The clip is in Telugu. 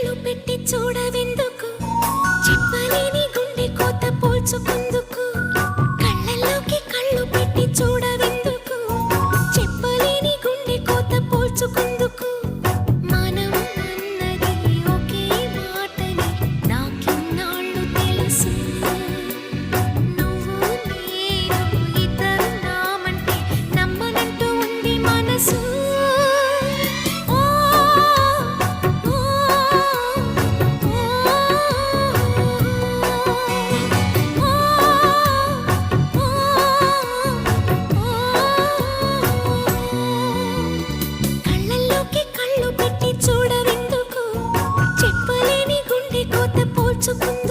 కళ్ళు పెట్టి చూడవెందుకు చెప్పలేని గుండె కోత పోల్చుకుందుకు కళ్ళల్లోకి కళ్ళు పెట్టి చూడవెందుకు చెప్పలేని గుండె కోత పోల్చుకుందుకు మనం అన్నది ఒకే మాటని నాకిన్నాళ్ళు తెలుసు నువ్వు నేను ఇద్దరు నామంటే నమ్మనంటూ ఉంది మనసు కళ్ళల్లోకి కళ్ళు పెట్టి చూడవెందుకు చెప్పలేని గుండె కోత పోల్చుకుంది